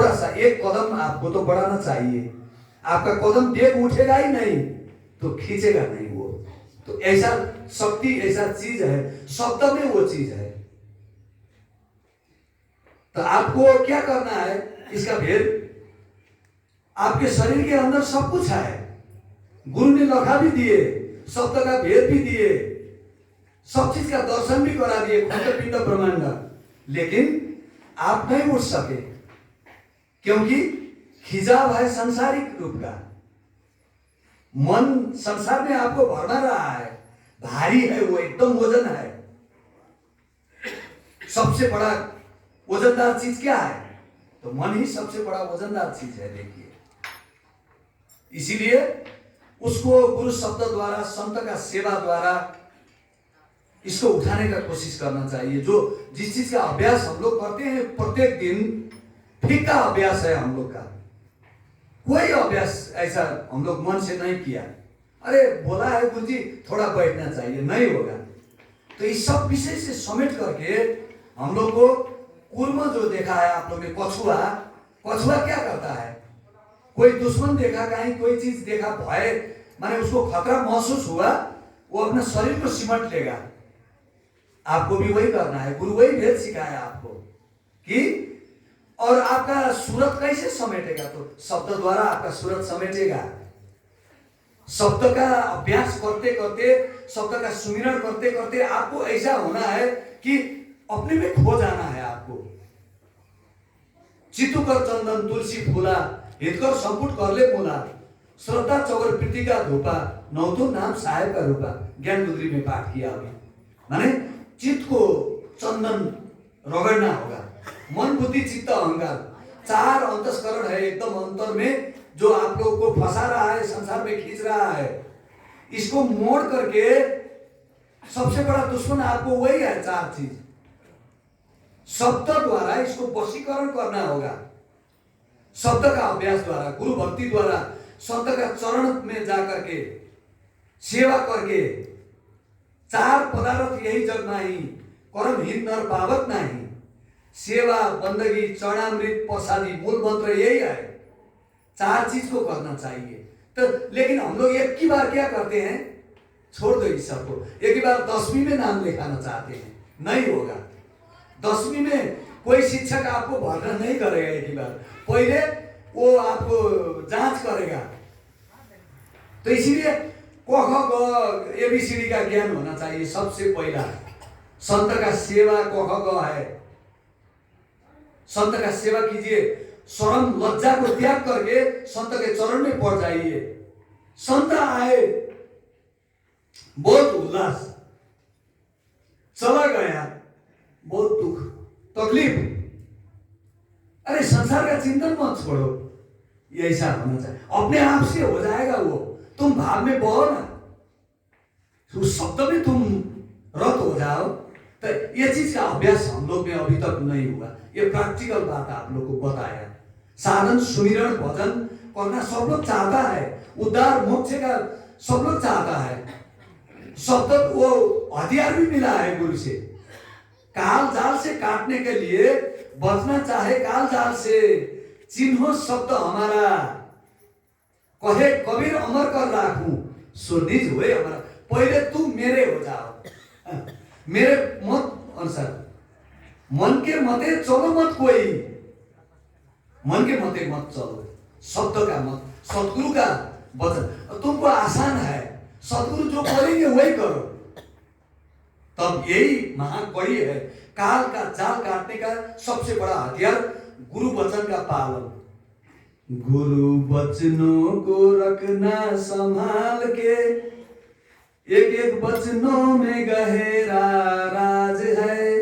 थोड़ा सा एक कदम आपको तो बढ़ाना चाहिए। आपका कदम डेग उठेगा ही नहीं तो खींचेगा नहीं वो। तो ऐसा शक्ति, ऐसा चीज है, शब्द में वो चीज है। तो आपको क्या करना है, इसका भेद आपके शरीर के अंदर सब कुछ है। गुरु ने लखा भी दिए, शब्द का भेद भी दिए, सब चीज का दर्शन भी करा दिए, खंड पिंड ब्रह्मांड, लेकिन आप नहीं उठ सके क्योंकि खिंचाव है सांसारिक रूप का। मन संसार में आपको भरमा रहा है, भारी है वो, एकदम वजन है। सबसे बड़ा वजनदार चीज क्या है? तो मन ही सबसे बड़ा वजनदार चीज है। देखिए, इसीलिए उसको गुरु शब्द द्वारा, संत का सेवा द्वारा इसको उठाने का कोशिश करना चाहिए। जो जिस चीज का अभ्यास हम लोग करते हैं प्रत्येक दिन, फीका अभ्यास है हम लोग का। कोई अभ्यास ऐसा हम लोग मन से नहीं किया, अरे बोला है गुरु जी थोड़ा बैठना चाहिए, नहीं होगा। तो इस सब विषय से समेट करके हम लोग को कूर्म जो देखा है आप लोग ने, कछुआ, कछुआ क्या करता है? कोई दुश्मन देखा, कहीं कोई चीज देखा, भय माने उसको खतरा महसूस हुआ, वो अपने शरीर को सिमट लेगा। आपको भी वही करना है। गुरु वही भेद सिखाया आपको कि, और आपका सूरत कैसे समेटेगा? तो शब्द द्वारा आपका सूरत समेटेगा। शब्द का अभ्यास करते करते, शब्द का सुमिरन करते करते आपको ऐसा होना है कि अपने में खो जाना है आपको। चित्तुकर चंदन तुलसी फूला, हितकर संपुट करले बोला, श्रद्धा चौगर प्रीति का धूपा, नौतो नाम साहेब का रूपा। ज्ञान मुद्री में पाठ किया अभी। माने चित्त को चंदन रगड़ना होगा। मन बुद्धि चित्त अहंकार, चार अंतस्करण है एकदम अंतर में, जो आप लोग को फंसा रहा है, संसार में खींच रहा है। इसको मोड़ करके सबसे बड़ा दुश्मन आपको वही है, चार चीज। शब्द द्वारा इसको वशीकरण करना होगा। शब्द का अभ्यास द्वारा, गुरु भक्ति द्वारा, संत का चरण में जाकर के सेवा करके, चार पदार्थ यही जग नहीं, कर्महीन नर पावत नहीं, सेवा बंदगी चरणामृत प्रसादी, मूल मंत्र यही है। चार चीज को करना चाहिए। तो लेकिन हम लोग एक ही बार क्या करते हैं, छोड़ दो इस सबको, एक ही बार 10वीं में नाम लिखाना चाहते हैं, नहीं होगा। 10वीं में कोई शिक्षक आपको भर्ना नहीं करेगा एक ही बार, पहले वो आपको जांच करेगा। तो इसीलिए क ख ग एबीसीडी का ज्ञान होना चाहिए सबसे पहला। संत का सेवा क ख ग है। संत का सेवा कीजिए, शर्म लज्जा को त्याग करके संत के चरण में पड़ जाइए। संत आए, बहुत उल्लास, चला गया बहुत दुख तकलीफ। अरे संसार का चिंतन मत छोड़ो, ये ऐसा होना चाहिए। अपने आप से हो जाएगा वो, तुम भाव में बहो ना, उस शब्द में तुम रत हो जाओ। तो ये चीज का अभ्यास हम लोग में अभी तक नहीं हुआ। ये प्रैक्टिकल बात आप लोग को बताया। साधन सुमिरन भजन करना सब लोग चाहता है, उद्धार मोक्ष का सब लोग चाहता है। शब्द वो हथियार भी मिला है गुरु से, काल जाल से काटने के लिए बचना चाहे काल जाल से, चिन्हो शब्द हमारा, कहे कबीर अमर कर राखूं, सो निज हुए हमारा। पहले तुम मेरे हो जाओ, मेरे मत अनुसार, मन के मते चलो मत कोई, मन के मते मत चलो, शब्द का मत, सतगुरु का वचन तुमको आसान है, सतगुरु जो बोलेंगे वही करो। तब यही महाकड़ी है। काल का जाल काटने का सबसे बड़ा हथियार गुरु वचन का पालन। गुरु वचनों को रखना संभाल के, एक एक वचनों में गहरा राज है।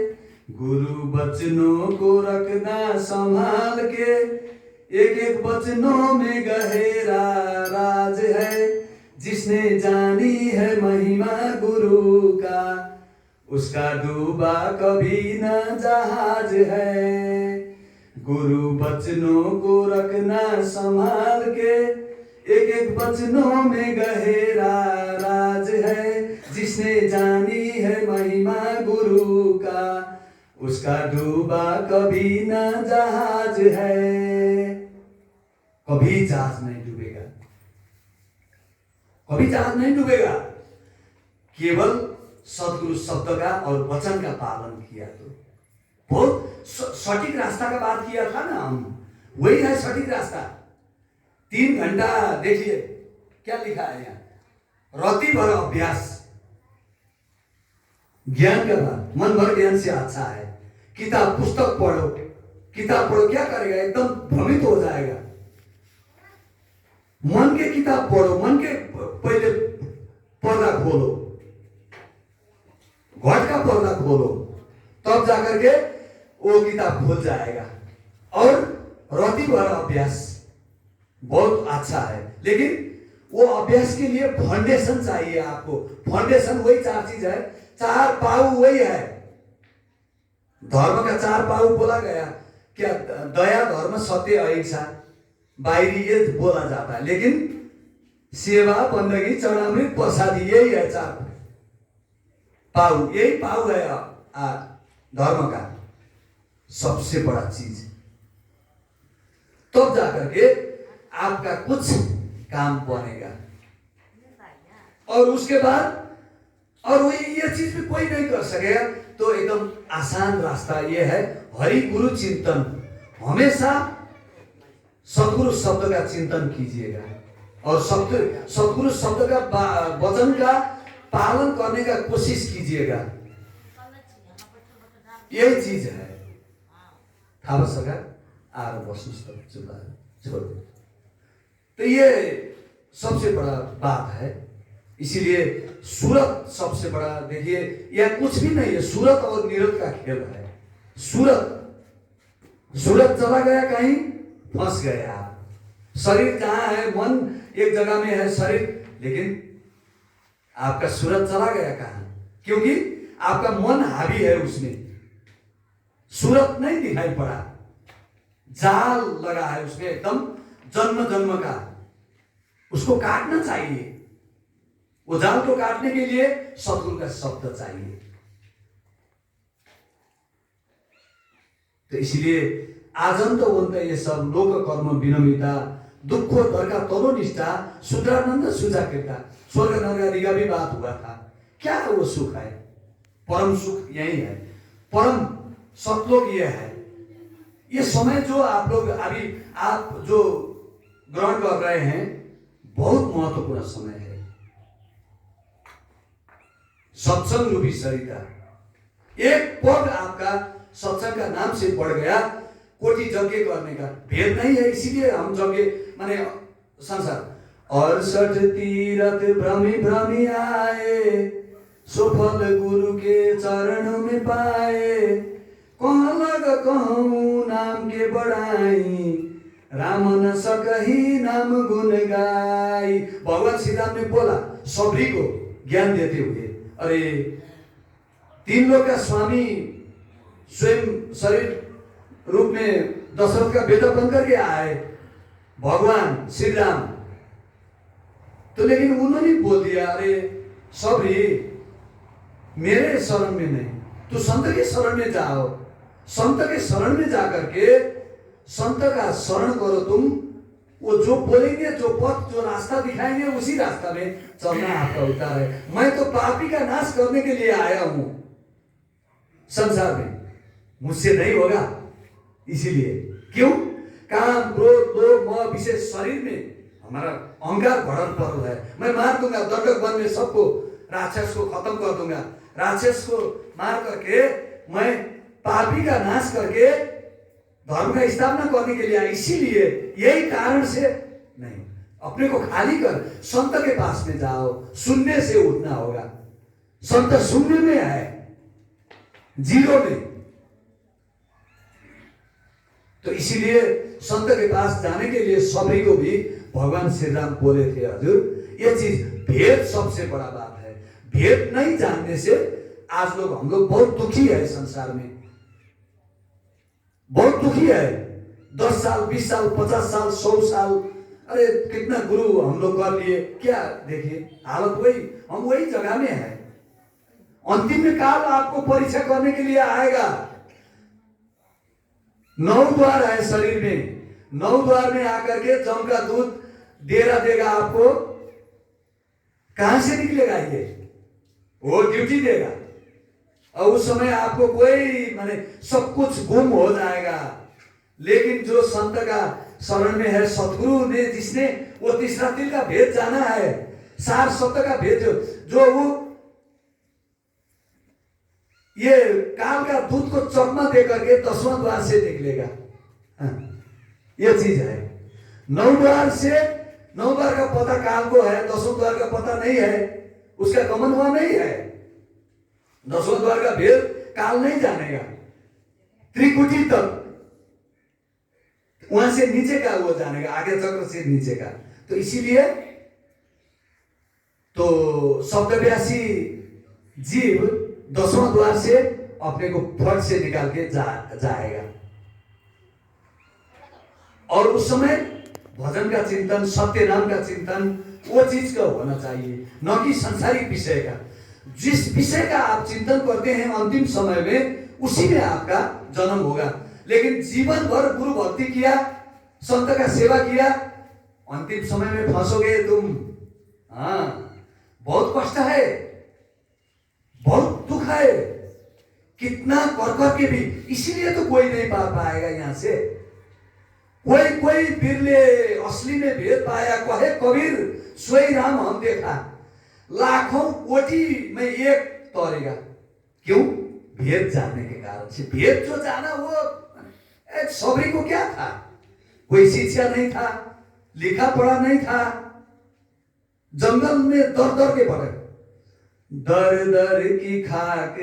गुरु वचनों को रखना संभाल के, एक एक वचनों में गहरा राज है। जिसने जानी है महिमा गुरु का, उसका डूबा कभी न जहाज है। गुरु वचनों को रखना संभाल के, एक एक वचनों में गहरा राज है। जिसने जानी है महिमा गुरु का, उसका डूबा कभी न जहाज है। कभी जहाज नहीं डूबेगा, कभी जहाज नहीं डूबेगा। केवल सदगुरु शब्द का और वचन का पालन किया तो। बहुत सटीक रास्ता का बात किया था ना हम, वही है सटीक रास्ता। 3 घंटा देखिए क्या लिखा है यहाँ, राति भर अभ्यास, ज्ञान का बात, मन भर ज्ञान से अच्छा है। किताब पुस्तक पढ़ो, किताब पढ़ो, क्या करेगा, एकदम भ्रमित हो जाएगा। मन के किताब पढ़ो, मन के पहले पर्दा खोलो, घट का पर्दा खोलो, तब जाकर के वो किताब खुल जाएगा। और राति भर अभ्यास बहुत अच्छा है, लेकिन वो अभ्यास के लिए फाउंडेशन चाहिए आपको। फाउंडेशन वही 4 चीज है, 4 पाऊ वही है। धर्म का 4 पाऊ बोला गया, क्या दया, धर्म, सत्य, अहिंसा, बाहरी ये बोला जाता है, लेकिन सेवा, बंदगी, चरणामृत, प्रसादी, यही है 4 पाऊ, यही पाऊ है धर्म का सबसे बड़ा चीज। तब जाकर के आपका कुछ काम बनेगा। और उसके बाद, और वही ये चीज भी कोई नहीं कर सकेगा, तो एकदम आसान रास्ता ये है, हरि गुरु चिंतन। हमेशा सदगुरु शब्द का चिंतन कीजिएगा और सदगुरु शब्द का वचन का पालन करने का कोशिश कीजिएगा। यही चीज है। था बसका आर छोड़। तो ये सबसे बड़ा बात है। इसीलिए सूरत सबसे बड़ा, देखिए यह कुछ भी नहीं है, सूरत और नीरत का खेल है। सूरत चला गया कहीं, फंस गया। शरीर जहां है, मन एक जगह में है शरीर, लेकिन आपका सूरत चला गया कहां, क्योंकि आपका मन हावी है उसमें। सूरत नहीं दिखाई पड़ा, जाल लगा है उसमें एकदम जन्म जन्म का। उसको काटना चाहिए। वो जाल को काटने के लिए सदगुरु का शब्द चाहिए। तो इसलिए आजन्त होता ये सब लोक कर्म विनमिता, दुख दरका तरो निष्ठा, शुद्रानंद सुजाकृता, स्वर्ग नरक का भी बात हुआ था। क्या वो सुख है? परम सुख यही है, परम सतलोक ये है। ये समय जो आप लोग अभी आप जो ग्रहण कर रहे हैं, बहुत महत्वपूर्ण समय है। सत्संग रूपी सरिता, एक पद आपका सत्संग का नाम से बढ़ गया, कोटि यज्ञ करने का भेद नहीं है। इसीलिए हम यज्ञ माने संसार 68 तीरथ भ्रमी भ्रमी आए, सुफल गुरु के चरणों में पाए, कहाँ लग कहूँ नाम के बढ़ाई, राम न सकही नाम गुण गाई। भगवान श्री राम ने बोला सबरी को ज्ञान देते हुए, अरे 3 लोक का स्वामी स्वयं शरीर रूप में दशरथ का बेटा बन करके आए भगवान श्री राम। तो लेकिन उन्होंने बोल दिया, अरे सबरी मेरे शरण में नहीं, तू संत के शरण में जाओ। संत के शरण में जाकर के संत का शरण करो तुम। वो जो बोलेंगे, जो पथ, जो रास्ता दिखाएंगे, उसी रास्ता में चलना आपका उद्धार है। मैं तो पापी का नाश करने के लिए आया हूं संसार में, मुझसे नहीं होगा। इसीलिए क्यों? काम, क्रोध, लोभ, मोह, विशेष शरीर में हमारा अहंकार भरण पर है। मैं मार दूंगा, दंडक वन में सबको, राक्षस को खत्म कर दूंगा। राक्षस को मार करके मैं पापी का नाश करके धर्म का स्थापना करने के लिए आया। इसीलिए यही कारण से नहीं, अपने को खाली कर संत के पास में जाओ। शून्य से उठना होगा। संत शून्य में है, जीरो में। तो इसीलिए संत के पास जाने के लिए सभी को भी भगवान श्री राम बोले थे, हजूर ये चीज भेद सबसे बड़ा बात है। भेद नहीं जानने से आज हम लोग बहुत दुखी है संसार में, बहुत दुखी है। 10 साल, 20 साल, 50 साल, 100 साल, अरे कितना गुरु हम लोग कर लिए, क्या देखिए हालत वही, हम वही जगह में है। अंतिम में काल आपको परीक्षा करने के लिए आएगा। 9 द्वार है शरीर में, 9 द्वार में आकर के जम का दूध डेरा देगा आपको, कहां से निकलेगा ये? वो ड्यूटी देगा और उस समय आपको कोई माने सब कुछ गुम हो जाएगा। लेकिन जो संत का शरण में है, सतगुरु ने जिसने वो तीसरा तिल का भेद जाना है, सार शब्द का भेद जो वो ये काल का दूध को चकमा दे करके 10वां द्वार से निकलेगा। ये चीज है। 9 द्वार से, 9 द्वार का पता काल को है, 10वां द्वार का पता नहीं है, उसका गमन हुआ नहीं है। 10वां द्वार का भेद काल नहीं जानेगा। त्रिकुटी तक वहां से नीचे का वो जानेगा, आगे चक्र से नीचे का। तो इसीलिए तो सप्तव्यासी जीव 10वां द्वार से अपने को फट से निकाल के जाएगा। और उस समय भजन का चिंतन, सत्य नाम का चिंतन वो चीज का होना चाहिए, न कि संसारिक विषय का। जिस विषय का आप चिंतन करते हैं अंतिम समय में, उसी में आपका जन्म होगा। लेकिन जीवन भर गुरु भक्ति किया, संत का सेवा किया, अंतिम समय में फंसोगे तुम। बहुत कष्ट है, बहुत दुख है, कितना कर के भी। इसीलिए तो कोई नहीं पा पाएगा यहां से। कोई बिरले असली में भेद पाया। कहे कबीर सोई राम हम देखा, लाखों कोटि में एक तोरेगा। क्यों? भेद जानने के कारण से। भेद जो जाना वो सबरी को क्या था? कोई शिक्षा नहीं था, लिखा पढ़ा नहीं था, जंगल में दर दर के पड़े, दर दर की खाक